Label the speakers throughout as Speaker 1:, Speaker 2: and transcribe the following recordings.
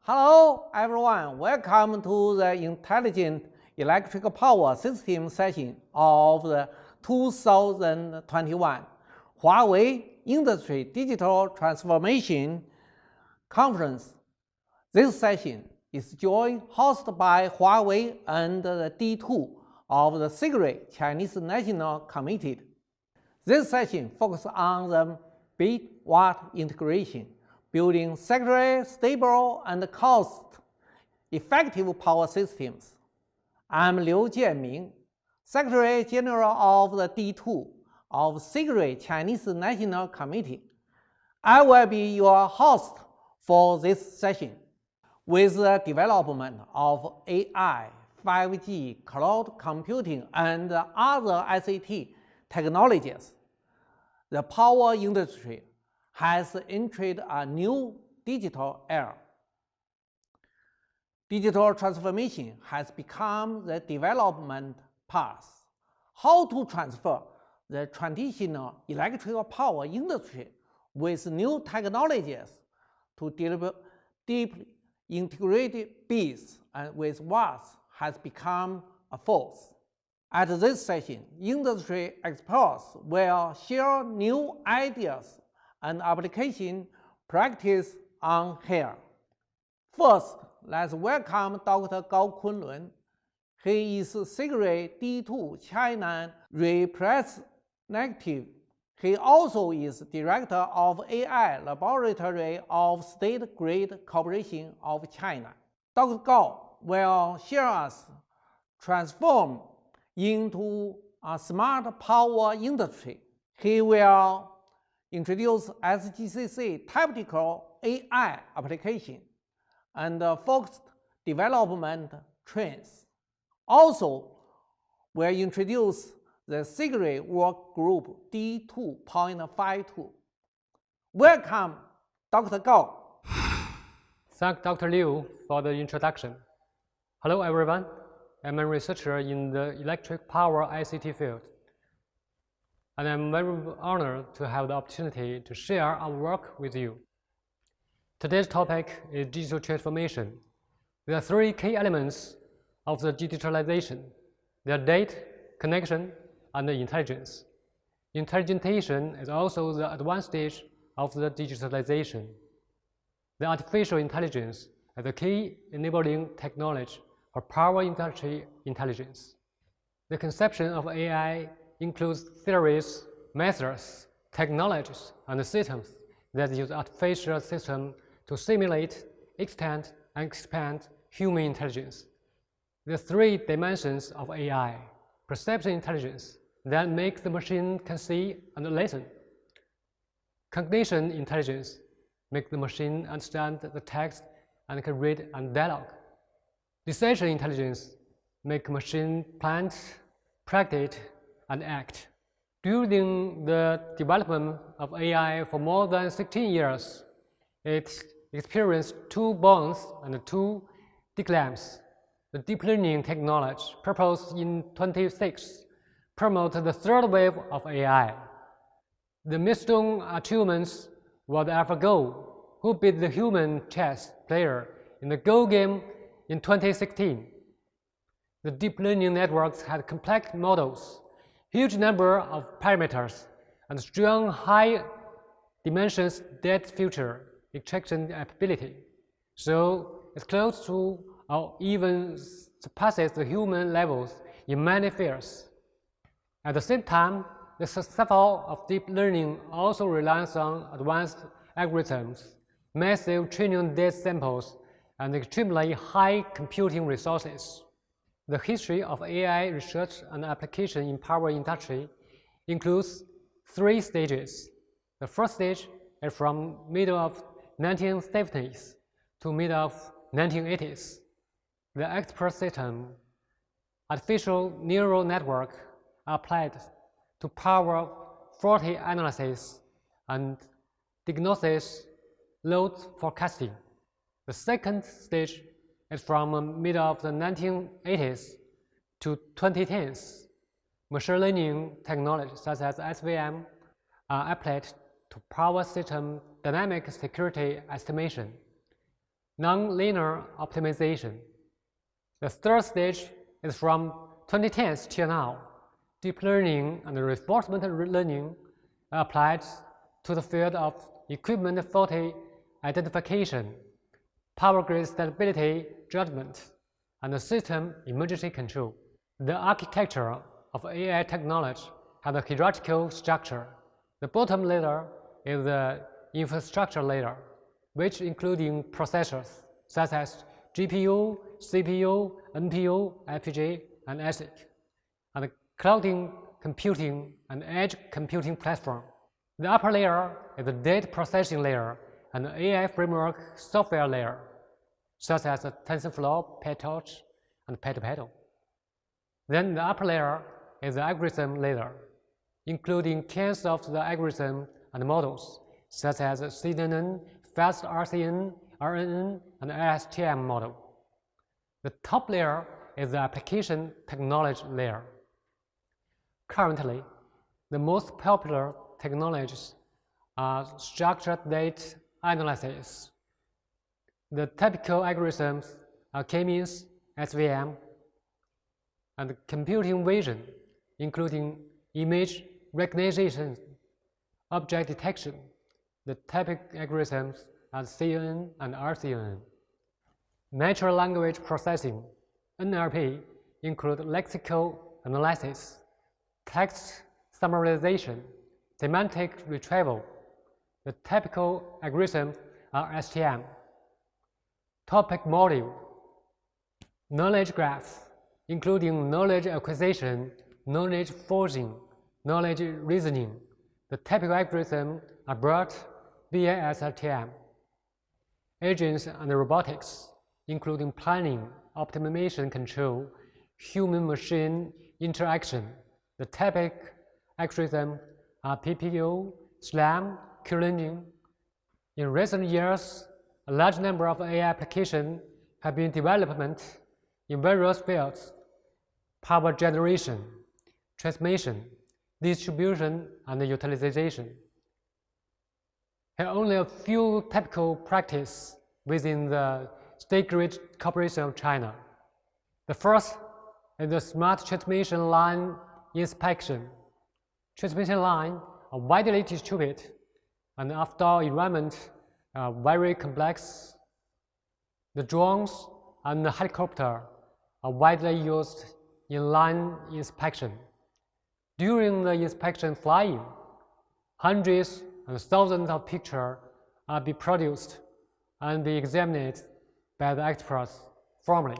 Speaker 1: Hello everyone, welcome to the Intelligent Electrical Power System session of the 2021 Huawei Industry Digital Transformation Conference. This session is joint hosted by Huawei and the D2 of the Secret Chinese National Committee. This session focuses on the bit-watt integration, building secure, stable, and cost-effective power systems. I'm Liu Jianming, Secretary General of the D2 of Secret Chinese National Committee. I will be your host for this session. With the development of AI, 5G, cloud computing, and other ICT technologies, the power industry has entered a new digital era. Digital transformation has become the development path. How to transfer the traditional electrical power industry with new technologies to deliver deeply integrated bits and with watts has become a force. At this session, industry experts will share new ideas and application practice on here. First, let's welcome Dr. Gao Kunlun. He is Secret D2 China representative. He also is Director of AI Laboratory of State Grid Corporation of China. Dr. Gao will share us transform into a smart power industry. He will introduce SGCC tactical AI application and focused development trends. Also, we'll introduce the Secret Work Group D2.52. Welcome, Dr. Gao.
Speaker 2: Thank Dr. Liu for the introduction. Hello everyone, I'm a researcher in the electric power ICT field. And I'm very honored to have the opportunity to share our work with you. Today's topic is digital transformation. There are three key elements of the digitalization. They are data, connection, and intelligence. Intelligentization is also the advanced stage of the digitalization. The artificial intelligence is the key enabling technology for power industry intelligence. The conception of AI includes theories, methods, technologies, and systems that use artificial systems to simulate, extend, and expand human intelligence. The three dimensions of AI: perception intelligence that makes the machine can see and listen; cognition intelligence makes the machine understand the text and can read and dialogue; decision intelligence makes machine plan, practice, and act. During the development of AI for more than 16 years, it experienced two booms and two declines. The deep learning technology proposed in 2006 promoted the third wave of AI. The milestone achievements were the AlphaGo, who beat the human chess player in the Go game in 2016. The deep learning networks had complex models, huge number of parameters, and strong high dimensions depth filter extraction ability. So it's close to or even surpasses the human levels in many fields. At the same time, the success of deep learning also relies on advanced algorithms, massive training data samples, and extremely high computing resources. The history of AI research and application in power industry includes three stages. The first stage is from middle of 1970s to middle of 1980s. The expert system, artificial neural network, are applied to power fault analysis and diagnosis load forecasting. The second stage is from middle of the 1980s to 2010s. Machine learning technologies such as SVM are applied to power system dynamic security estimation. The third stage is from 2010s to 2020s. Machine learning technologies such as SVM are applied to power system dynamic security estimation. The system non-linear optimization. The third stage is from 2010s till now. Deep learning and reinforcement learning are applied to the field of equipment faulty identification, power grid stability judgment, and system emergency control. The architecture of AI technology has a hierarchical structure. The bottom layer is the infrastructure layer, which including processors such as GPU, CPU, NPU, FPGA, and ASIC, and the cloud computing and edge computing platform. The upper layer is the data processing layer and the AI framework software layer, such as TensorFlow, PyTorch, and PyTorch. Then the upper layer is the algorithm layer, including tens of the algorithms and models, such as CNN, fast RCN, RNN, and LSTM model. The top layer is the application technology layer. Currently, the most popular technologies are structured data analysis. The typical algorithms are K-means, SVM, and computing vision, including image recognition, object detection. The typical algorithms are CNN and RCN. Natural language processing, NLP, include lexical analysis, text summarization, semantic retrieval. The typical algorithms are STM. Topic module, knowledge graph, including knowledge acquisition, knowledge forging, knowledge reasoning. The typical algorithms are BERT, BASLTM. Agents and robotics, including planning, optimization control, human-machine interaction. The typical algorithms are PPO, SLAM, Q-learning. In recent years, a large number of AI applications have been developed in various fields: power generation, transmission, distribution, and utilization. Here are only a few typical practices within the state-grid corporation of China. The first is the smart transmission line inspection. Transmission lines are widely distributed, and outdoor environment are very complex. The drones and the helicopter are widely used in line inspection. During the inspection flying, hundreds and thousands of pictures are be produced and be examined by the experts formally.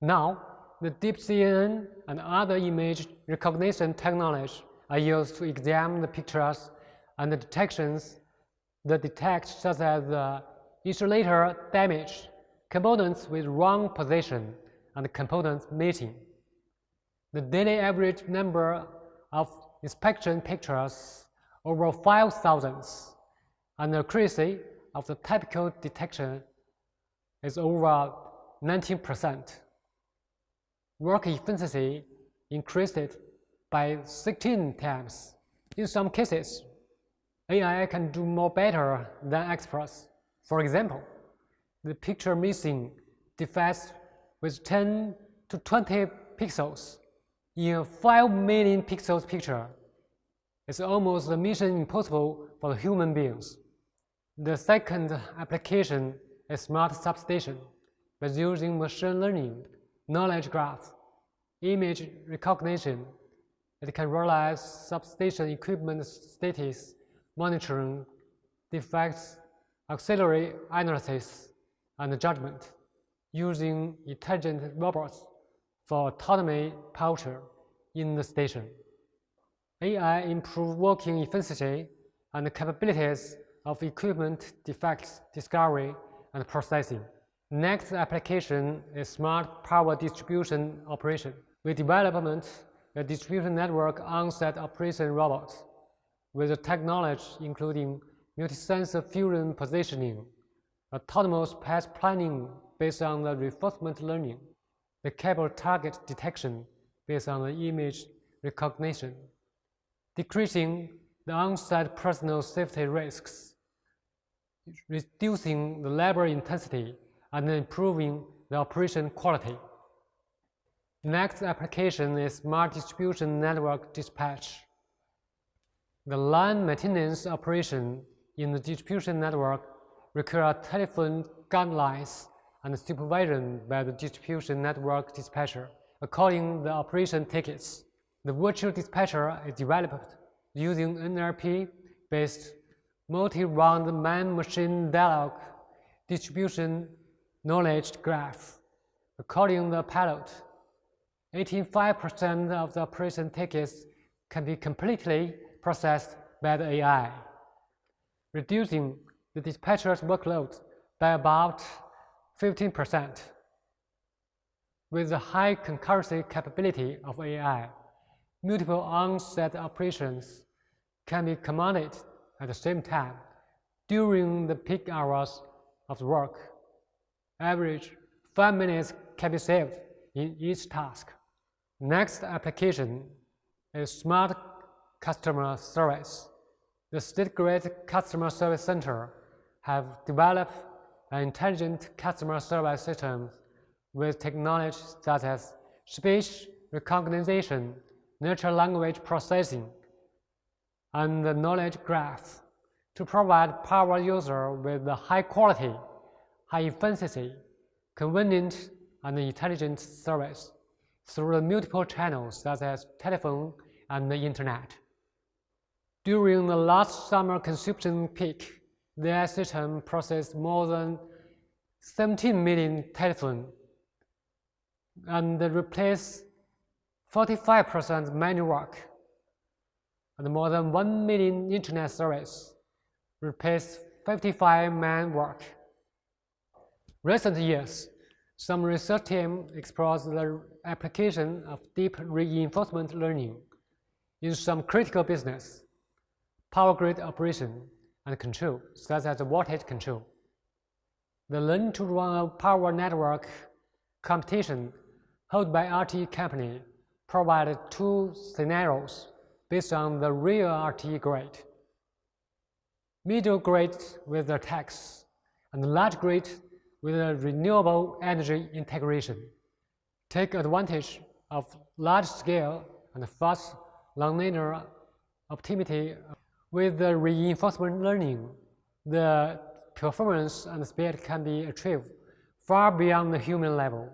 Speaker 2: Now, the deep CNN and other image recognition technology are used to examine the pictures and the detections that detect, such as the insulator damage, components with wrong position, and components missing. The daily average number of inspection pictures over 5,000, and the accuracy of the typical detection is over 19%. Work efficiency increased by 16 times. In some cases, AI can do more better than experts. For example, the picture missing defects with 10 to 20 pixels in a 5 million pixels picture is almost a mission impossible for the human beings. The second application is smart substation. By using machine learning, knowledge graph, image recognition, it can realize substation equipment status monitoring, defects, auxiliary analysis, and judgment, using intelligent robots for autonomy culture in the station. AI improves working efficiency and capabilities of equipment defects discovery and processing. Next application is smart power distribution operation. We developed a distribution network on-site operation robot with the technology including multi-sensor fusion positioning, autonomous path planning based on the reinforcement learning, the cable target detection based on the image recognition, decreasing the on-site personal safety risks. reducing the labor intensity and improving the operation quality. The next application is smart distribution network dispatch. The line maintenance operation in the distribution network require telephone guidelines and supervision by the distribution network dispatcher according to the operation tickets. The virtual dispatcher is developed using NLP-based multi-round man-machine dialogue distribution knowledge graph. According to the pilot, 85% of the operation tickets can be completely processed by the AI, reducing the dispatcher's workload by about 15%. With the high concurrency capability of AI, multiple on-set operations can be commanded at the same time during the peak hours of the work. Average 5 minutes can be saved in each task. Next application is smart customer service. The state-grade customer service center have developed an intelligent customer service system with technology such as speech recognition, natural language processing, and the knowledge graph to provide power user with a high quality, high efficiency, convenient, and intelligent service through the multiple channels such as telephone and the internet. During the last summer consumption peak, the AI system processed more than 17 million telephones and replaced 45% manual work, and more than 1 million internet service replaced 55 man work. Recent years, some research team explores the application of deep reinforcement learning in some critical business, power grid operation and control, such as voltage control. The Learn to Run a Power Network competition held by RTE company provided 2 scenarios based on the real RTE grid. Middle grid with the tax, and large grid with a renewable energy integration. Take advantage of large scale and fast nonlinear optimity. With the reinforcement learning, the performance and speed can be achieved far beyond the human level.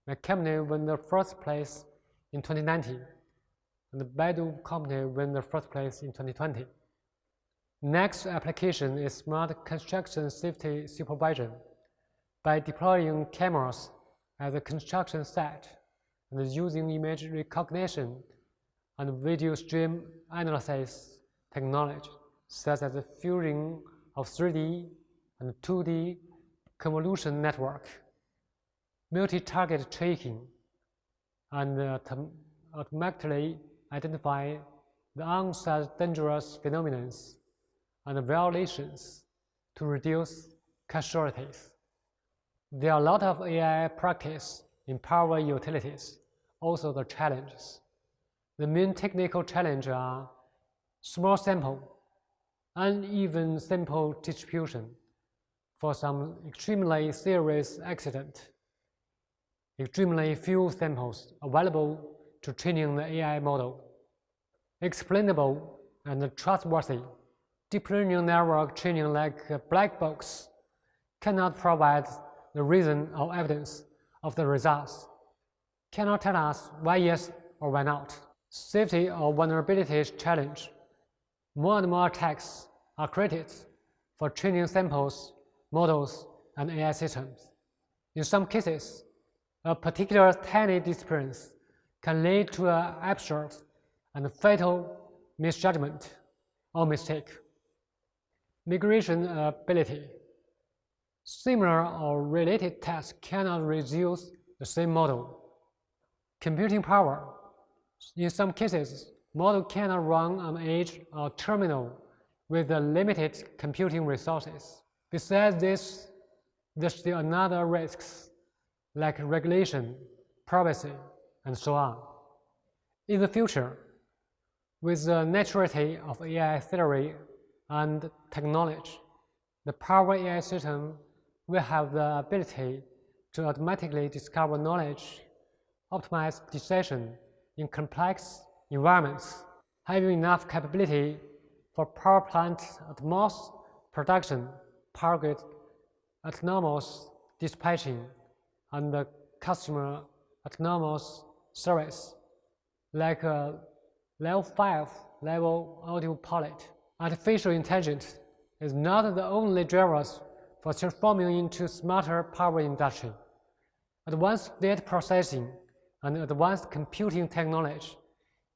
Speaker 2: The company won the first place in 2019, and the Baidu company won the first place in 2020. Next application is smart construction safety supervision. By deploying cameras at the construction site and using image recognition and video stream analysis technology, such as the fusion of 3D and 2D convolution network, multi-target tracking, and automatically identify the on-site dangerous phenomena and violations to reduce casualties. There are a lot of AI practice in power utilities, also the challenges. The main technical challenges are small sample, uneven sample distribution for some extremely serious accident, extremely few samples available to training the AI model, explainable and trustworthy. Deep learning network training like a black box cannot provide the reason or evidence of the results, cannot tell us why yes or why not. Safety or vulnerability challenge. More and more attacks are created for training samples, models, and AI systems. In some cases, a particular tiny disappearance can lead to an absurd and fatal misjudgment or mistake. Migration ability. Similar or related tasks cannot reuse the same model. Computing power. In some cases, model cannot run on edge or terminal with the limited computing resources. Besides this, there's still another risks like regulation, privacy, and so on. In the future, with the maturity of AI theory and technology, The Power AI system will have the ability to automatically discover knowledge, optimize decision in complex environments, having enough capability for power plant at mass production, power grid, autonomous dispatching, and the customer autonomous service, like a Level 5 level autopilot. Artificial intelligence is not the only drivers for transforming into smarter power industry. Advanced data processing and advanced computing technology,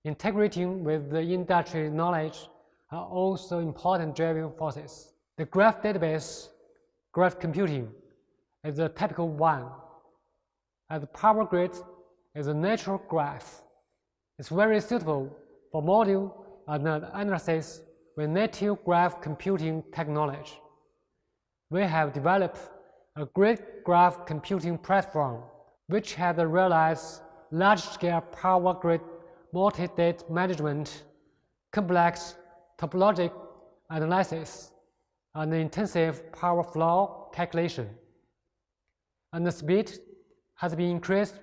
Speaker 2: integrating with the industry knowledge, are also important driving forces. The graph database, graph computing, is a typical one. As the power grid is a natural graph, it's very suitable for model and analysis with native graph computing technology. We have developed a great graph computing platform which has realized large-scale power grid multi-data management, complex topologic analysis, and intensive power flow calculation. And the speed has been increased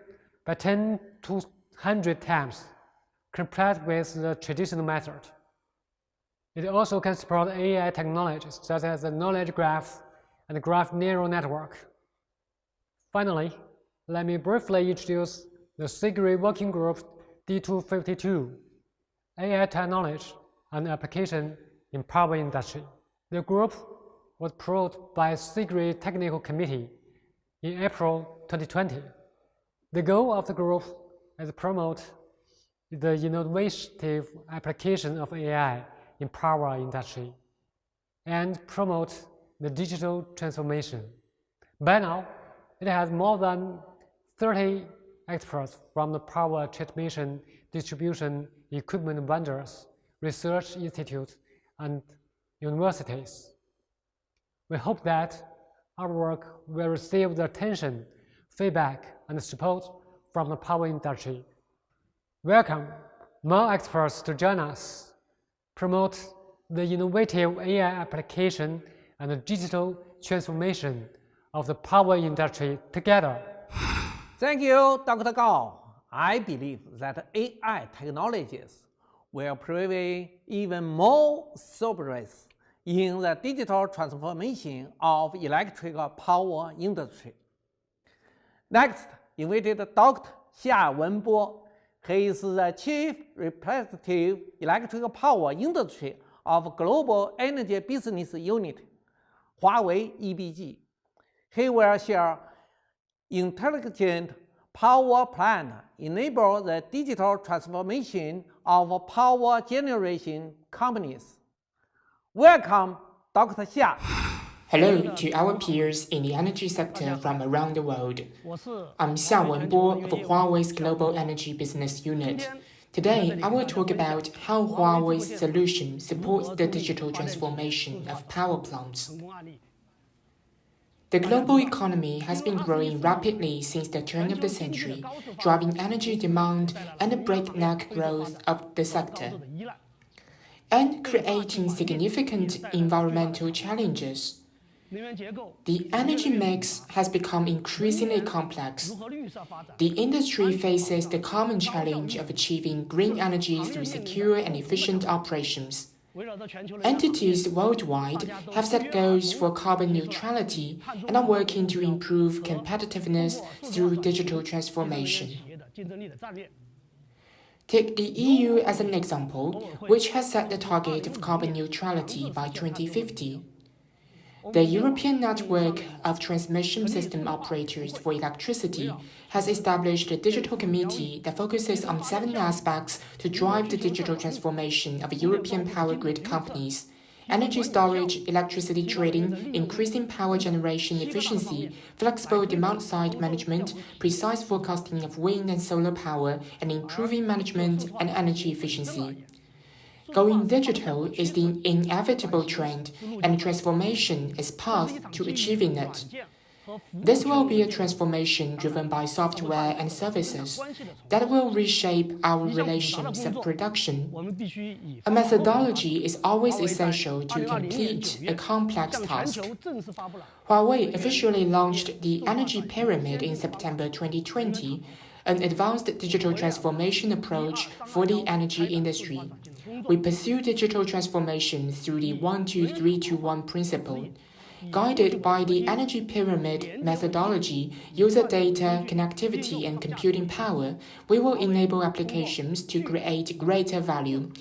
Speaker 2: by 10 to 100 times compared with the traditional method. It also can support AI technologies such as the knowledge graph and the graph neural network. Finally, let me briefly introduce the SIGRI Working Group D252, AI Technology and Application in Power Industry. The group was approved by SIGRI Technical Committee in April 2020. The goal of the group is to promote the innovative application of AI in power industry and promote the digital transformation. By now, it has more than 30 experts from the power transmission, distribution, equipment vendors, research institutes, and universities. We hope that our work will receive the attention, feedback, and support from the power industry. Welcome more experts to join us, promote the innovative AI application and the digital transformation of the power industry together.
Speaker 1: Thank you, Dr. Gao. I believe that AI technologies will prevail even more surprise in the digital transformation of electrical power industry. Next, invited Dr. Xia Wenbo. He is the Chief Representative Electrical Power Industry of Global Energy Business Unit, Huawei EBG. He will share intelligent power plant enable the digital transformation of power generation companies. Welcome, Dr. Xia.
Speaker 3: Hello to our peers in the energy sector from around the world. I'm Xia Wenbo of Huawei's Global Energy Business Unit. Today, I will talk about how Huawei's solution supports the digital transformation of power plants. The global economy has been growing rapidly since the turn of the century, driving energy demand and the breakneck growth of the sector, and creating significant environmental challenges. The energy mix has become increasingly complex. The industry faces the common challenge of achieving green energy through secure and efficient operations. Entities worldwide have set goals for carbon neutrality and are working to improve competitiveness through digital transformation. Take the EU as an example, which has set the target of carbon neutrality by 2050. The European Network of Transmission System Operators for Electricity has established a digital committee that focuses on 7 aspects to drive the digital transformation of European power grid companies: energy storage, electricity trading, increasing power generation efficiency, flexible demand-side management, precise forecasting of wind and solar power, and improving management and energy efficiency. Going digital is the inevitable trend, and transformation is path to achieving it. This will be a transformation driven by software and services that will reshape our relations of production. A methodology is always essential to complete a complex task. Huawei officially launched the Energy Pyramid in September 2020, an advanced digital transformation approach for the energy industry. We pursue digital transformation through the 1-2-3-2-1 principle. Guided by the Energy Pyramid methodology, user data, connectivity, and computing power, we will enable applications to create greater value.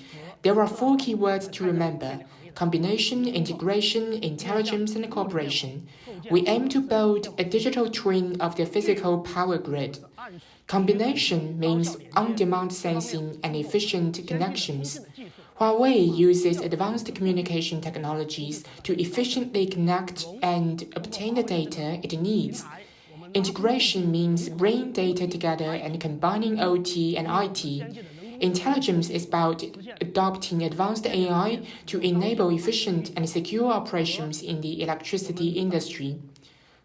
Speaker 3: There are 4 keywords to remember: combination, integration, intelligence, and cooperation. We aim to build a digital twin of the physical power grid. Combination means on-demand sensing and efficient connections. Huawei uses advanced communication technologies to efficiently connect and obtain the data it needs. Integration means bringing data together and combining OT and IT. Intelligence is about adopting advanced AI to enable efficient and secure operations in the electricity industry.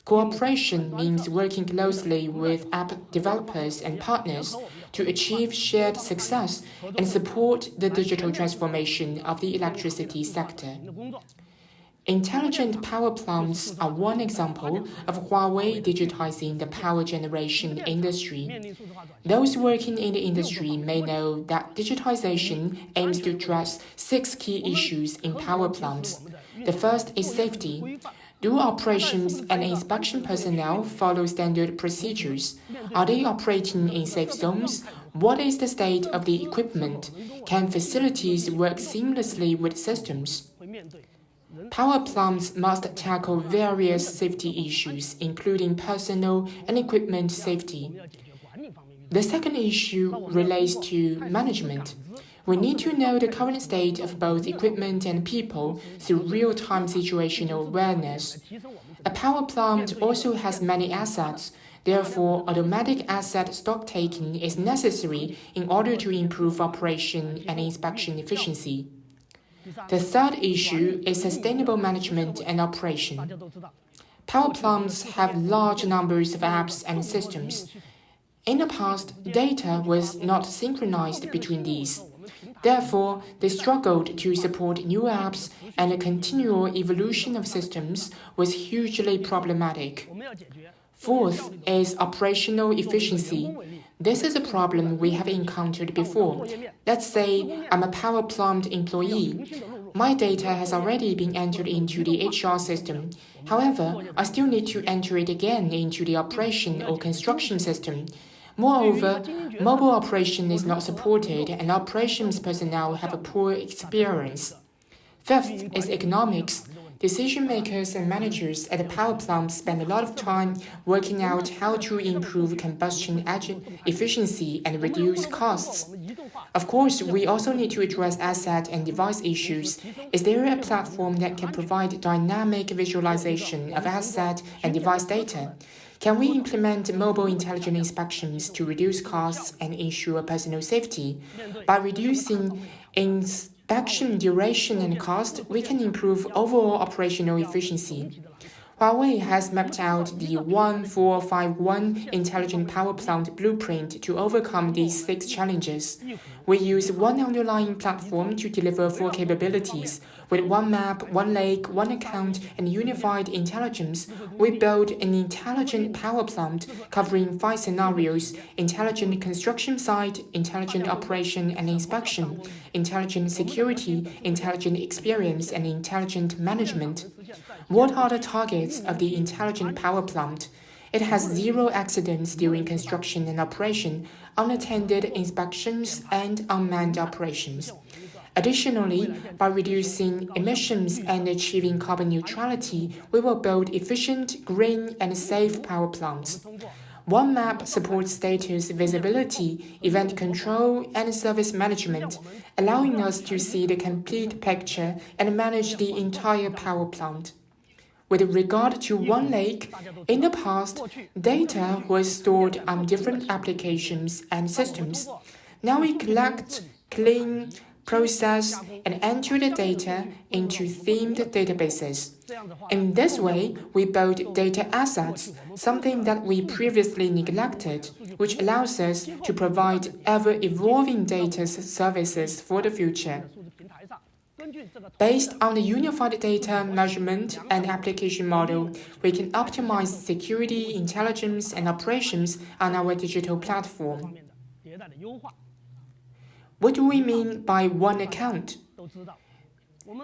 Speaker 3: Cooperation means working closely with app developers and partners to achieve shared success and support the digital transformation of the electricity sector. Intelligent power plants are one example of Huawei digitizing the power generation industry. Those working in the industry may know that digitization aims to address 6 key issues in power plants. The first is safety. Do operations and inspection personnel follow standard procedures? Are they operating in safe zones? What is the state of the equipment? Can facilities work seamlessly with systems? Power plants must tackle various safety issues, including personal and equipment safety. The second issue relates to management. We need to know the current state of both equipment and people through real-time situational awareness. A power plant also has many assets. Therefore, automatic asset stock-taking is necessary in order to improve operation and inspection efficiency. The third issue is sustainable management and operation. Power plants have large numbers of apps and systems. In the past, data was not synchronized between these. Therefore, they struggled to support new apps, and the continual evolution of systems was hugely problematic. Fourth is operational efficiency. This is a problem we have encountered before. Let's say I'm a power plant employee. My data has already been entered into the HR system. However, I still need to enter it again into the operation or construction system. Moreover, mobile operation is not supported and operations personnel have a poor experience. Fifth is economics. Decision makers and managers at the power plant spend a lot of time working out how to improve combustion efficiency and reduce costs. Of course, we also need to address asset and device issues. Is there a platform that can provide dynamic visualization of asset and device data? Can we implement mobile intelligent inspections to reduce costs and ensure personal safety? By reducing inspection duration and cost, we can improve overall operational efficiency. Huawei has mapped out the 1451 intelligent power plant blueprint to overcome these 6 challenges. We use one underlying platform to deliver 4 capabilities. With one map, one lake, one account, and unified intelligence, we build an intelligent power plant covering 5 scenarios: intelligent construction site, intelligent operation and inspection, intelligent security, intelligent experience, and intelligent management. What are the targets of the intelligent power plant? It has 0 accidents during construction and operation, unattended inspections, and unmanned operations. Additionally, by reducing emissions and achieving carbon neutrality, we will build efficient, green, and safe power plants. One map supports status visibility, event control, and service management, allowing us to see the complete picture and manage the entire power plant. With regard to one lake, in the past, data was stored on different applications and systems. Now we collect, clean, process, and enter the data into themed databases. In this way, we build data assets, something that we previously neglected, which allows us to provide ever-evolving data services for the future. Based on the unified data measurement and application model, we can optimize security, intelligence, and operations on our digital platform. What do we mean by one account?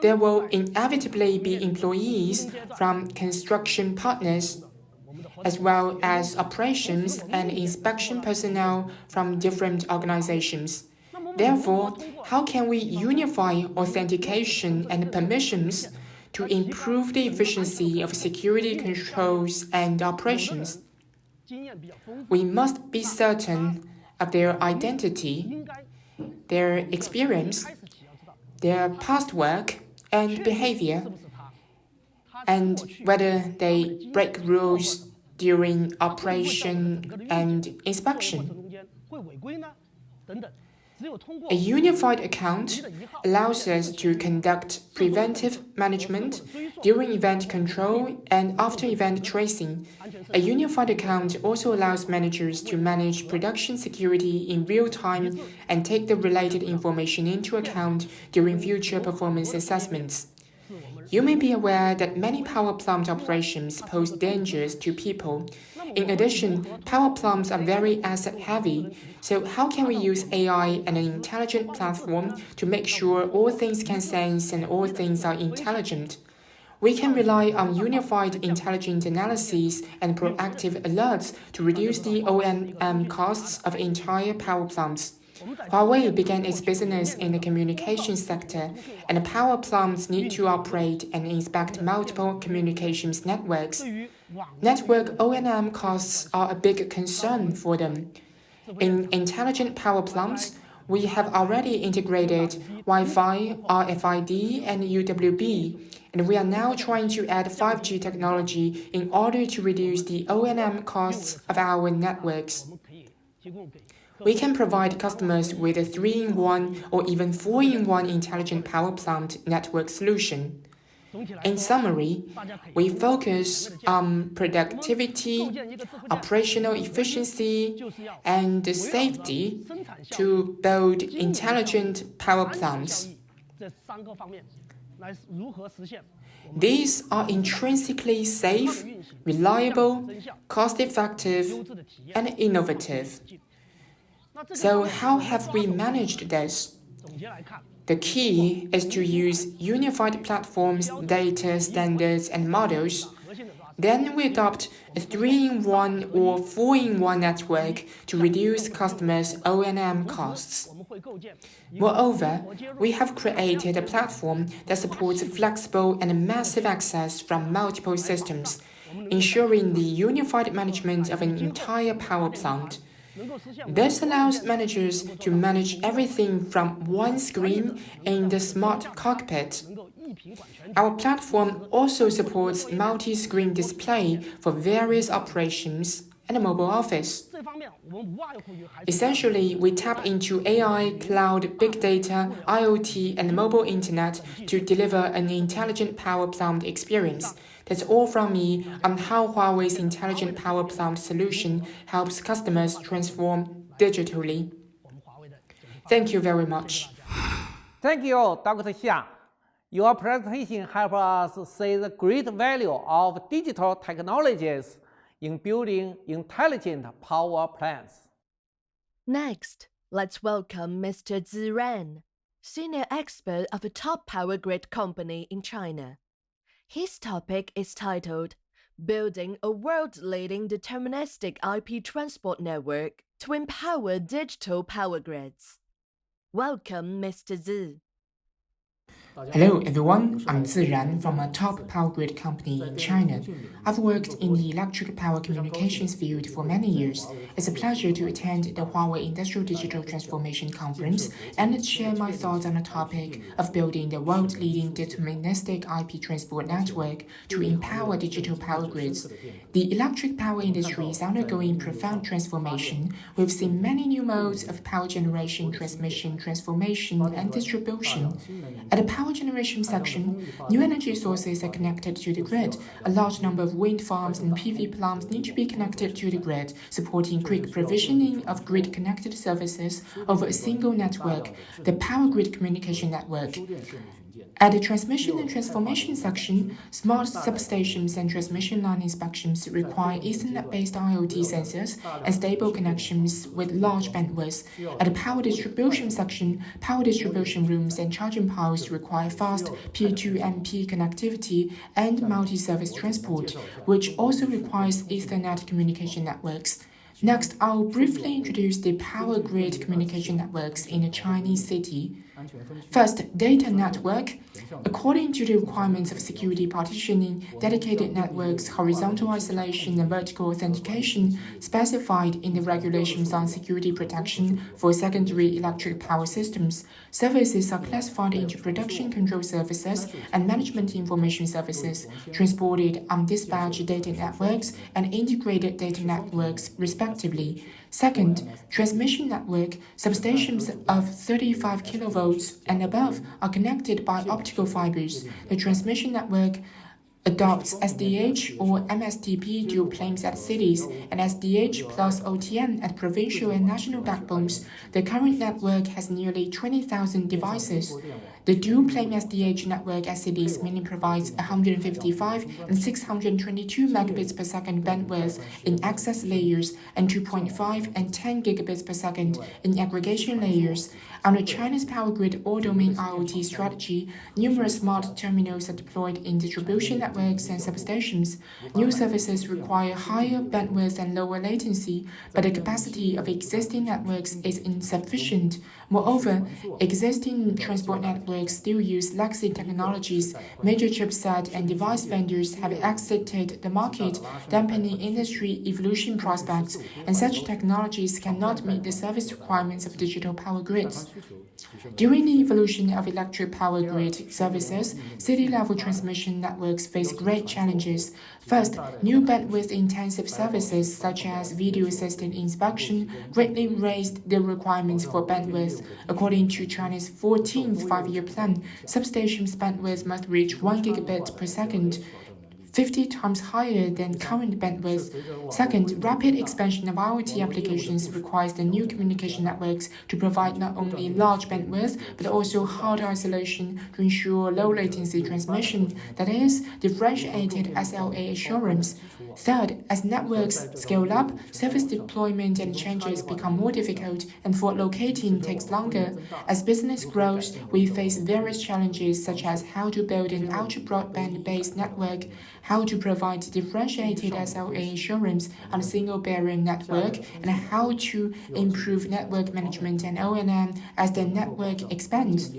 Speaker 3: There will inevitably be employees from construction partners, as well as operations and inspection personnel from different organizations. Therefore, how can we unify authentication and permissions to improve the efficiency of security controls and operations? We must be certain of their identity, their experience, their past work and behavior, and whether they break rules during operation and inspection. A unified account allows us to conduct preventive management during event control and after event tracing. A unified account also allows managers to manage production security in real time and take the related information into account during future performance assessments. You may be aware that many power plant operations pose dangers to people. In addition, power plants are very asset-heavy, so how can we use AI and an intelligent platform to make sure all things can sense and all things are intelligent? We can rely on unified intelligent analyses and proactive alerts to reduce the O&M costs of entire power plants. Huawei began its business in the communications sector, and power plants need to operate and inspect multiple communications networks. Network O&M costs are a big concern for them. In intelligent power plants, we have already integrated Wi-Fi, RFID, and UWB, and we are now trying to add 5G technology in order to reduce the O&M costs of our networks. We can provide customers with a 3-in-1 or even 4-in-1 intelligent power plant network solution. In summary, we focus on productivity, operational efficiency, and safety to build intelligent power plants. These are intrinsically safe, reliable, cost-effective, and innovative. So how have we managed this? The key is to use unified platforms, data, standards, and models. Then we adopt a 3-in-1 or 4-in-1 network to reduce customers' O&M costs. Moreover, we have created a platform that supports flexible and massive access from multiple systems, ensuring the unified management of an entire power plant. This allows managers to manage everything from one screen in the smart cockpit. Our platform also supports multi-screen display for various operations and a mobile office. Essentially, we tap into AI, cloud, big data, IoT, and mobile internet to deliver an intelligent power plant experience. That's all from me on how Huawei's intelligent power plant solution helps customers transform digitally. Thank you very much.
Speaker 1: Thank you, Dr. Xia. Your presentation helped us see the great value of digital technologies in building intelligent power plants.
Speaker 4: Next, let's welcome Mr. Ziran, senior expert of a top power grid company in China. His topic is titled, Building a World-Leading Deterministic IP Transport Network to Empower Digital Power Grids. Welcome, Mr. Zi.
Speaker 3: Hello everyone, I'm Ziran from a top power grid company in China. I've worked in the electric power communications field for many years. It's a pleasure to attend the Huawei Industrial Digital Transformation Conference and share my thoughts on the topic of building the world-leading deterministic IP transport network to empower digital power grids. The electric power industry is undergoing profound transformation. We've seen many new modes of power generation, transmission, transformation, and distribution. At the power generation section, new energy sources are connected to the grid. A large number of wind farms and PV plants need to be connected to the grid, supporting quick provisioning of grid-connected services over a single network, the power grid communication network. At the transmission and transformation section, smart substations and transmission line inspections require Ethernet-based IoT sensors and stable connections with large bandwidth. At the power distribution section, power distribution rooms and charging piles require fast P2MP connectivity and multi-service transport, which also requires Ethernet communication networks. Next, I'll briefly introduce the power grid communication networks in a Chinese city. First, data network. According to the requirements of security partitioning, dedicated networks, horizontal isolation, and vertical authentication specified in the regulations on security protection for secondary electric power systems, services are classified into production control services and management information services, transported on dispatch data networks and integrated data networks, respectively. Second, transmission network. Substations of 35 kilovolts and above are connected by optical fibers. The transmission network adopts SDH or MSTP dual planes at cities and SDH plus OTN at provincial and national backbones. The current network has nearly 20,000 devices. The dual-plane SDH network at cities mainly provides 155 and 622 megabits per second bandwidth in access layers and 2.5 and 10 gigabits per second in aggregation layers. Under China's power grid all-domain IoT strategy, numerous smart terminals are deployed in distribution networks and substations. New services require higher bandwidth and lower latency, but the capacity of existing networks is insufficient. Moreover, existing transport networks still use legacy technologies. Major chipset and device vendors have exited the market, dampening industry evolution prospects, and such technologies cannot meet the service requirements of digital power grids. During the evolution of electric power grid services, city-level transmission networks face great challenges. First, new bandwidth-intensive services such as video-assisted inspection greatly raised the requirements for bandwidth. According to China's 14th five-year plan, substations' bandwidth must reach 1 gigabit per second, 50 times higher than current bandwidth. Second, rapid expansion of IoT applications requires the new communication networks to provide not only large bandwidth, but also hard isolation to ensure low latency transmission, that is, differentiated SLA assurance. Third, as networks scale up, service deployment and changes become more difficult and forward locating takes longer. As business grows, we face various challenges such as how to build an ultra-broadband-based network, how to provide differentiated SLA assurance on a single barrier network, and how to improve network management and O&M as the network expands.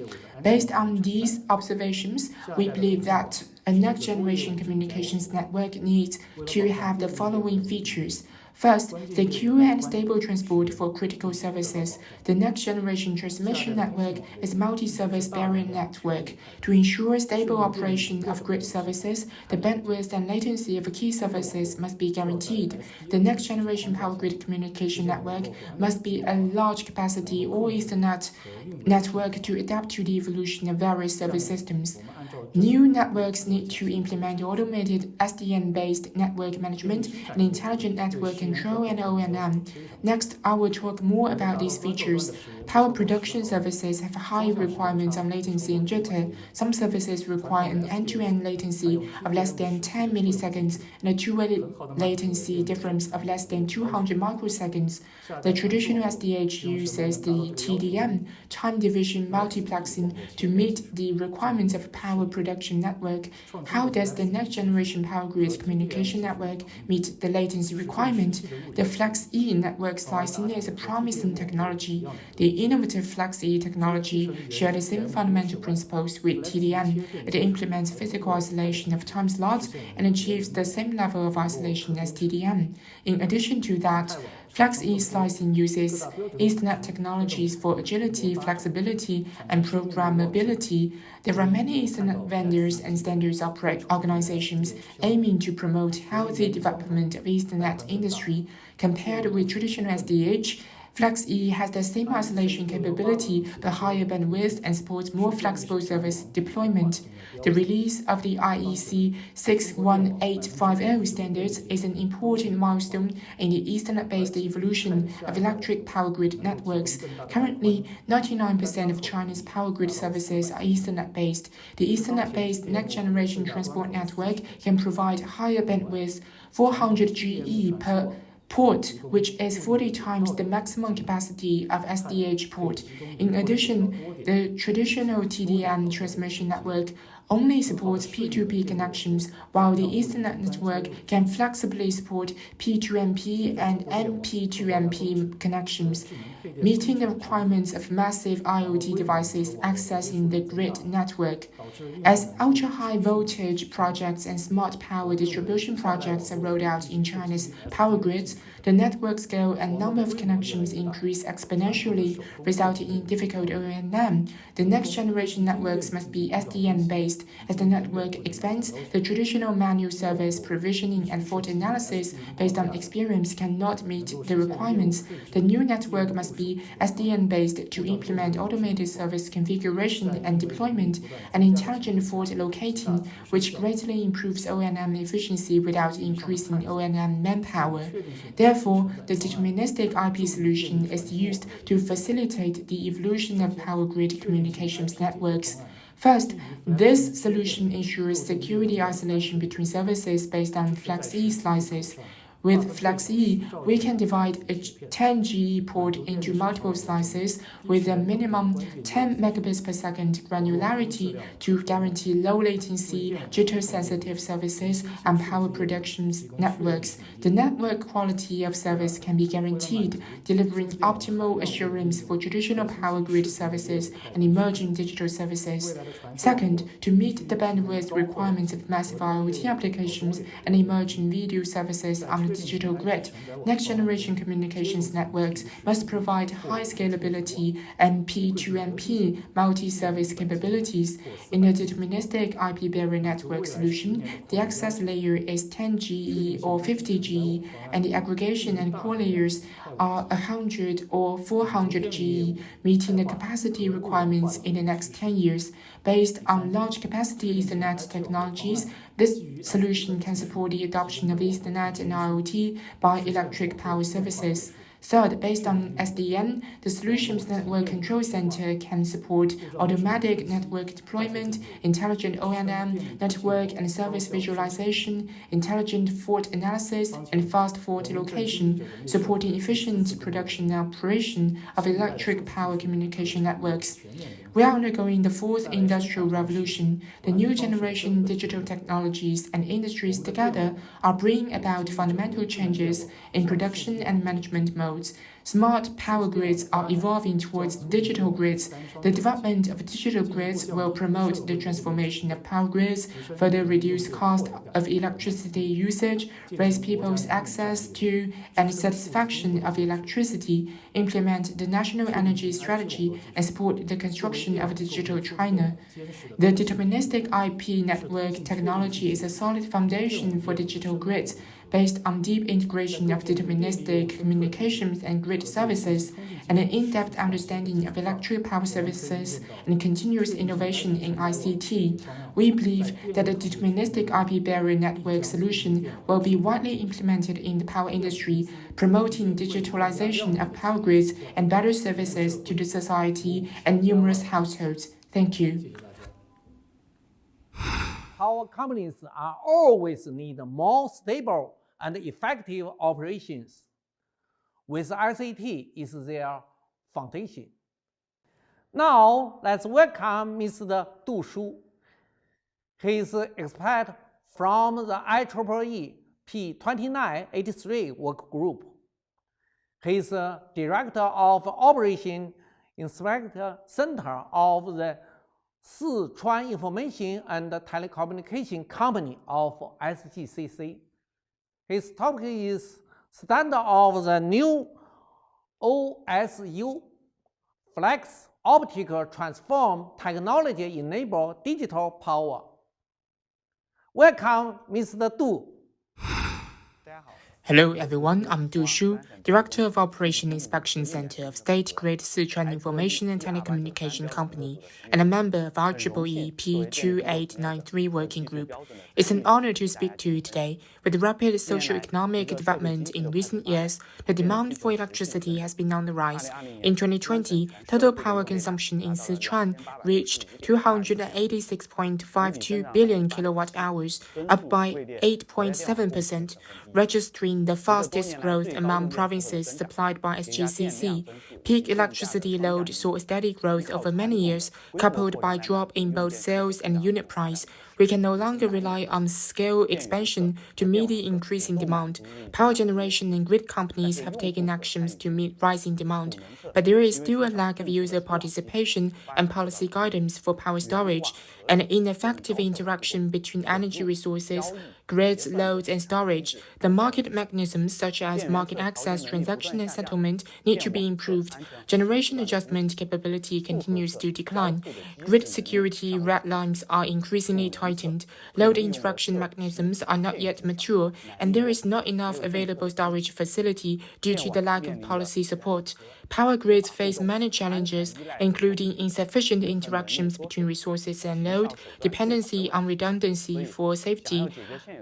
Speaker 3: Based on these observations, we believe that a next-generation communications network needs to have the following features. First, secure and stable transport for critical services. The next-generation transmission network is a multi-service barrier network. To ensure stable operation of grid services, the bandwidth and latency of key services must be guaranteed. The next-generation power grid communication network must be a large capacity or Ethernet network to adapt to the evolution of various service systems. New networks need to implement automated SDN-based network management and intelligent network control and O&M. Next, I will talk more about these features. Power production services have high requirements on latency and jitter. Some services require an end-to-end latency of less than 10 milliseconds and a two-way latency difference of less than 200 microseconds. The traditional SDH uses the TDM, time division multiplexing, to meet the requirements of a power production network. How does the next-generation power grid communication network meet the latency requirement? The Flex-E network slicing is a promising technology. The innovative FlexE technology shares the same fundamental principles with TDM. It implements physical isolation of time slots and achieves the same level of isolation as TDM. In addition to that, FlexE slicing uses Ethernet technologies for agility, flexibility, and programmability. There are many Ethernet vendors and standards organizations aiming to promote healthy development of Ethernet industry. Compared with traditional SDH, FlexE has the same isolation capability but higher bandwidth and supports more flexible service deployment. The release of the IEC 61850 standards is an important milestone in the Ethernet-based evolution of electric power grid networks. Currently, 99% of China's power grid services are Ethernet-based. The Ethernet-based next-generation transport network can provide higher bandwidth, 400 GE per port, which is 40 times the maximum capacity of SDH port. In addition, the traditional TDM transmission network only supports P2P connections, while the Ethernet network can flexibly support P2MP and MP2MP connections, meeting the requirements of massive IoT devices accessing the grid network. As ultra-high voltage projects and smart power distribution projects are rolled out in China's power grids, the network scale and number of connections increase exponentially, resulting in difficult O&M. The next generation networks must be SDN-based. As the network expands, the traditional manual service provisioning and fault analysis based on experience cannot meet the requirements. The new network must be SDN-based to implement automated service configuration and deployment and intelligent fault locating, which greatly improves O&M efficiency without increasing O&M manpower. Therefore, the deterministic IP solution is used to facilitate the evolution of power grid communications networks. First, this solution ensures security isolation between services based on FlexE slices. With FlexE, we can divide a 10 GE port into multiple slices with a minimum 10 megabits per second granularity to guarantee low latency, jitter-sensitive services, and power production networks. The network quality of service can be guaranteed, delivering optimal assurance for traditional power grid services and emerging digital services. Second, to meet the bandwidth requirements of massive IoT applications and emerging video services on the digital grid, next-generation communications networks must provide high scalability and P2MP multi-service capabilities. In a deterministic IP barrier network solution, the access layer is 10 GE or 50 GE, and the aggregation and core layers are 100 or 400 GE, meeting the capacity requirements in the next 10 years. Based on large capacity Ethernet technologies, this solution can support the adoption of Ethernet and IoT by electric power services. Third, based on SDN, the Solutions Network Control Center can support automatic network deployment, intelligent O&M, network and service visualization, intelligent fault analysis, and fast fault location, supporting efficient production and operation of electric power communication networks. We are undergoing the fourth industrial revolution. The new generation digital technologies and industries together are bringing about fundamental changes in production and management modes. Smart power grids are evolving towards digital grids. The development of digital grids will promote the transformation of power grids, further reduce cost of electricity usage, raise people's access to and satisfaction of electricity, implement the national energy strategy, and support the construction of digital China. The deterministic IP network technology is a solid foundation for digital grids, based on deep integration of deterministic communications and grid services, and an in-depth understanding of electric power services and continuous innovation in ICT. We believe that the deterministic IP barrier network solution will be widely implemented in the power industry, promoting digitalization of power grids and better services to the society and numerous households. Thank you.
Speaker 1: Power companies are always need more stable and effective operations, with ICT is their foundation. Now, let's welcome Mr. Du Shu. He is an expert from the IEEE P2983 work group. He is a Director of Operation Inspector Center of the Sichuan Information and Telecommunication Company of SGCC. His topic is standard of the new OSU Flex Optical Transform Technology Enable Digital Power. Welcome, Mr. Du.
Speaker 3: Hello everyone, I'm Du Shu, Director of Operation Inspection Center of State Grid Sichuan Information and Telecommunication Company and a member of IEEE P2893 Working Group. It's an honor to speak to you today. With the rapid socio-economic development in recent years, the demand for electricity has been on the rise. In 2020, total power consumption in Sichuan reached 286.52 billion kilowatt-hours, up by 8.7%, registering the fastest growth among provinces supplied by SGCC. Peak electricity load saw a steady growth over many years, coupled by a drop in both sales and unit price. We can no longer rely on scale expansion to meet the increasing demand. Power generation and grid companies have taken actions to meet rising demand, but there is still a lack of user participation and policy guidance for power storage, and ineffective interaction between energy resources, grids, loads, and storage. The market mechanisms such as market access, transaction, and settlement need to be improved. Generation adjustment capability continues to decline. Grid security red lines are increasingly tightened. Load interaction mechanisms are not yet mature, and there is not enough available storage facility due to the lack of policy support. Power grids face many challenges, including insufficient interactions between resources and load, dependency on redundancy for safety,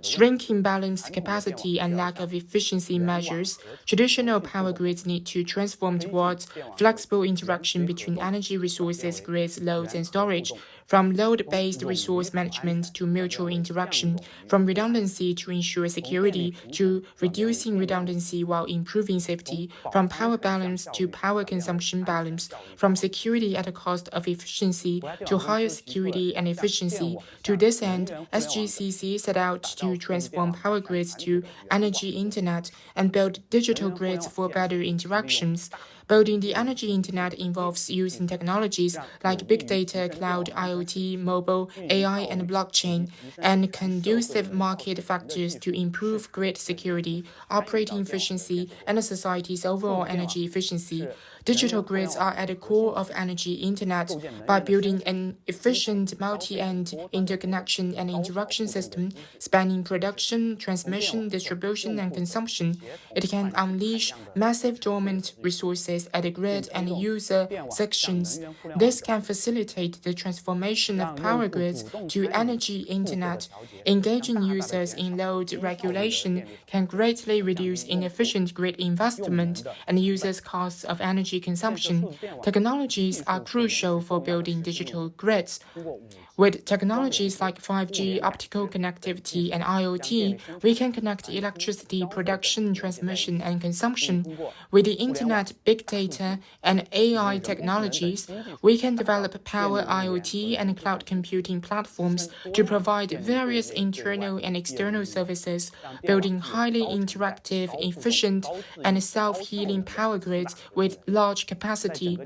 Speaker 3: shrinking balanced capacity, and lack of efficiency measures. Traditional power grids need to transform towards flexible interaction between energy resources, grids, loads, and storage, from load-based resource management to mutual interaction, from redundancy to ensure security to reducing redundancy while improving safety, from power balance to power consumption balance, from security at the cost of efficiency to higher security and efficiency. To this end, SGCC set out to transform power grids to energy internet and build digital grids for better interactions. Building the energy internet involves using technologies like big data, cloud, IoT, mobile, AI, and blockchain, and conducive market factors to improve grid security, operating efficiency, and society's overall energy efficiency. Digital grids are at the core of energy internet. By building an efficient multi-end interconnection and interaction system spanning production, transmission, distribution, and consumption, it can unleash massive dormant resources at the grid and user sections. This can facilitate the transformation of power grids to energy internet. Engaging users in load regulation can greatly reduce inefficient grid investment and users' costs of energy consumption. Technologies are crucial for building digital grids. With technologies like 5G, optical connectivity, and IoT, we can connect electricity production, transmission, and consumption. With the internet, big data, and AI technologies, we can develop power IoT and cloud computing platforms to provide various internal and external services, building highly interactive, efficient, and self-healing power grids with large capacity.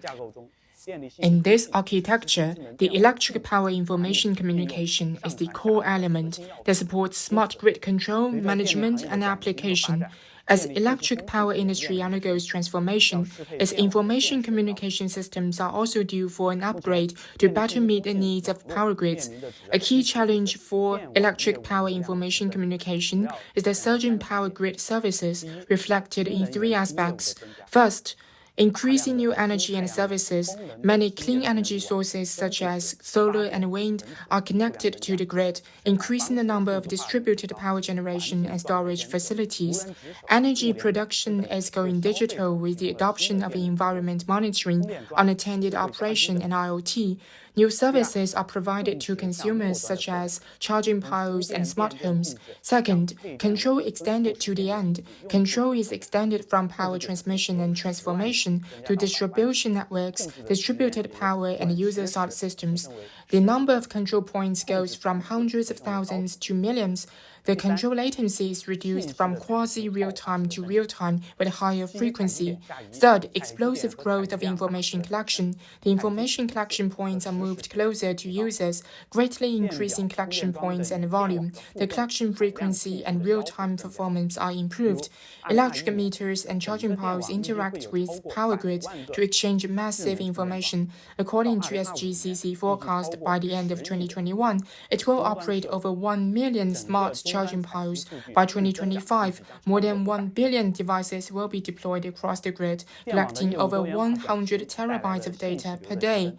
Speaker 3: In this architecture, the electric power information communication is the core element that supports smart grid control, management, and application. As electric power industry undergoes transformation, its information communication systems are also due for an upgrade to better meet the needs of power grids. A key challenge for electric power information communication is the surging power grid services, reflected in three aspects. First, increasing new energy and services. Many clean energy sources such as solar and wind are connected to the grid, increasing the number of distributed power generation and storage facilities. Energy production is going digital with the adoption of environment monitoring, unattended operation, and IoT. New services are provided to consumers such as charging piles and smart homes. Second, control extended to the end. Control is extended from power transmission and transformation to distribution networks, distributed power, and user-side systems. The number of control points goes from hundreds of thousands to millions. the control latency is reduced from quasi-real-time to real-time with higher frequency. Third, explosive growth of information collection. The information collection points are moved closer to users, greatly increasing collection points and volume. The collection frequency and real-time performance are improved. Electric meters and charging piles interact with power grids to exchange massive information. According to SGCC forecast, by the end of 2021, it will operate over 1 million smart charging piles. By 2025, more than 1 billion devices will be deployed across the grid, collecting over 100 terabytes of data per day.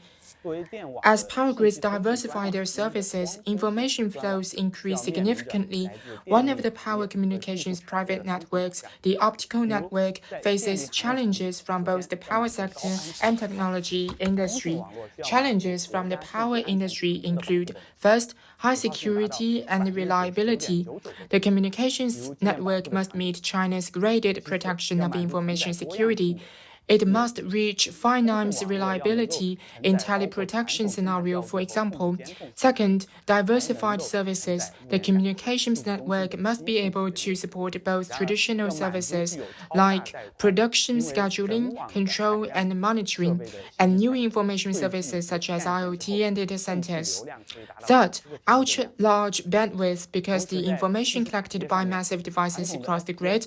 Speaker 3: As power grids diversify their services, information flows increase significantly. One of the power communications private networks, the optical network, faces challenges from both the power sector and technology industry. Challenges from the power industry include, first, high security and reliability. The communications network must meet China's graded protection of information security. It must reach 5 nines reliability in teleprotection scenario, for example. Second, diversified services. The communications network must be able to support both traditional services like production scheduling, control, and monitoring, and new information services such as IoT and data centers. Third, ultra-large bandwidth, because the information collected by massive devices across the grid,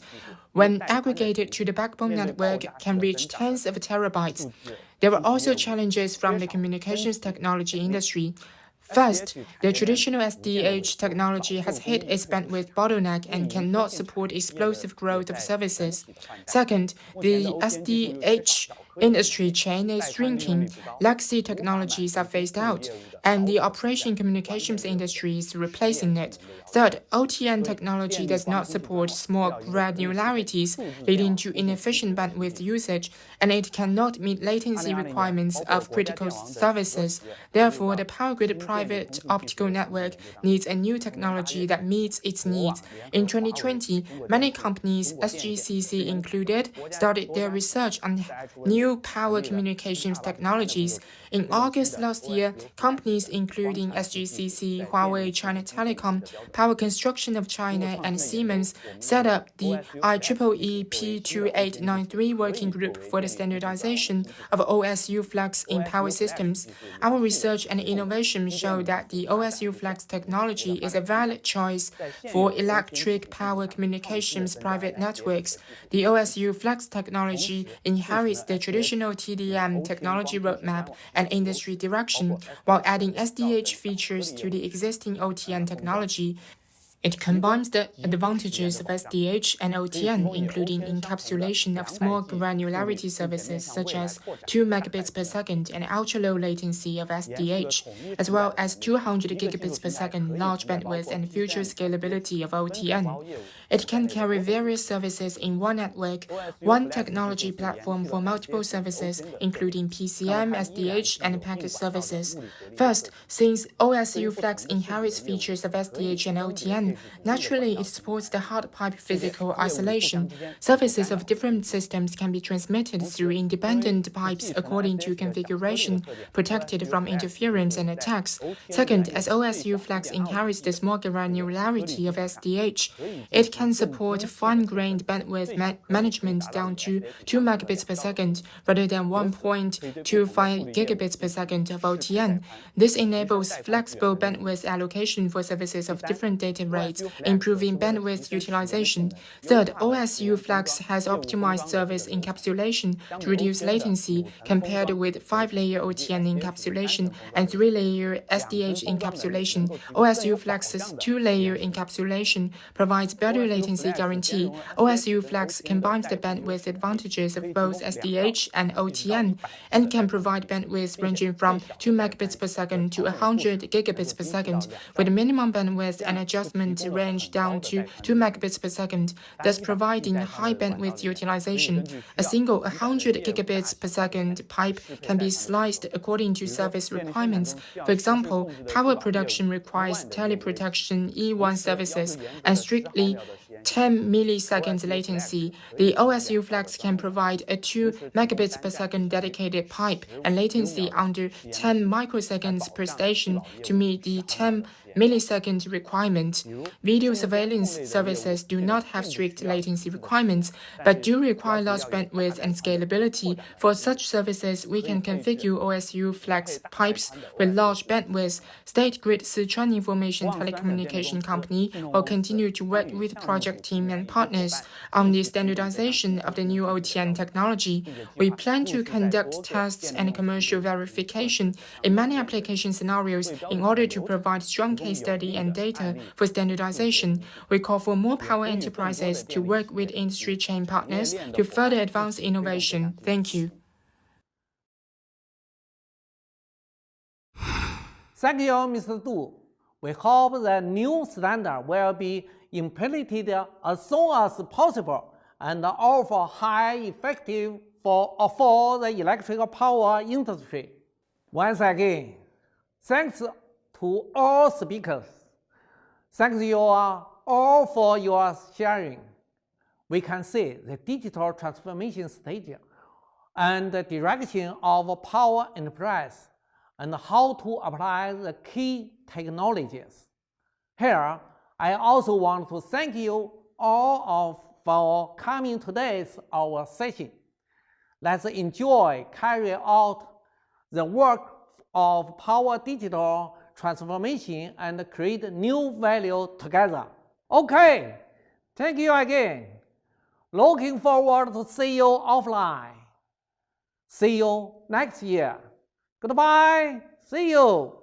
Speaker 3: when aggregated to the backbone network, can reach tens of terabytes. There are also challenges from the communications technology industry. First, the traditional SDH technology has hit its bandwidth bottleneck and cannot support explosive growth of services. Second, the SDH industry chain is shrinking, legacy technologies are phased out, and the operation communications industry is replacing it. Third, OTN technology does not support small granularities, leading to inefficient bandwidth usage, and it cannot meet latency requirements of critical services. Therefore, the power grid private optical network needs a new technology that meets its needs. In 2020, many companies, SGCC included, started their research on new power communications technologies. In August last year, companies including SGCC, Huawei, China Telecom, Power Construction of China, and Siemens set up the IEEE P2893 working group for the standardization of OSU flex in power systems. Our research and innovation show that the OSU flex technology is a valid choice for electric power communications private networks. The OSU flex technology inherits the traditional TDM technology roadmap and industry direction, while adding SDH features to the existing OTN technology. It combines the advantages of SDH and OTN, including encapsulation of small granularity services such as 2 megabits per second and ultra-low latency of SDH, as well as 200 gigabits per second large bandwidth and future scalability of OTN. It can carry various services in one network, one technology platform for multiple services, including PCM, SDH, and packet services. First, since OSU Flex inherits features of SDH and OTN, naturally it supports the hard pipe physical isolation. Services of different systems can be transmitted through independent pipes according to configuration, protected from interference and attacks. Second, as OSU Flex inherits the small granularity of SDH, it can support fine-grained bandwidth management down to 2 megabits per second rather than 1.25 gigabits per second of OTN. This enables flexible bandwidth allocation for services of different data rates, improving bandwidth utilization. Third, OSU Flex has optimized service encapsulation to reduce latency compared with 5-layer OTN encapsulation and 3-layer SDH encapsulation. OSU Flex's 2-layer encapsulation provides better latency guarantee. OSU Flex combines the bandwidth advantages of both SDH and OTN and can provide bandwidth ranging from 2 megabits per second to 100 gigabits per second, with minimum bandwidth and adjustment range down to 2 megabits per second, thus providing high bandwidth utilization. A single 100 gigabits per second pipe can be sliced according to service requirements. For example, power production requires teleprotection E1 services and strictly 10 milliseconds latency. The OSU Flex can provide a 2 megabits per second dedicated pipe and latency under 10 microseconds per station to meet the 10 millisecond requirement. Video surveillance services do not have strict latency requirements, but do require large bandwidth and scalability. For such services, we can configure OSU flex pipes with large bandwidth. State Grid Sichuan Information Telecommunication Company will continue to work with project team and partners on the standardization of the new OTN technology. We plan to conduct tests and commercial verification in many application scenarios in order to provide strong case study and data for standardization. We call for more power enterprises to work with industry chain partners to further advance innovation. Thank you.
Speaker 1: Thank you, Mr. Du. We hope the new standard will be implemented as soon as possible and offer high effective for the electrical power industry. Once again, thanks to all speakers. Thanks you all for your sharing. We can see the digital transformation stage and the direction of power enterprise and how to apply the key technologies. Here, I also want to thank you all for coming to our session. Let's enjoy carry out the work of power digital transformation and create new value together. Okay, thank you again. Looking forward to see you offline. See you next year. Goodbye. See you.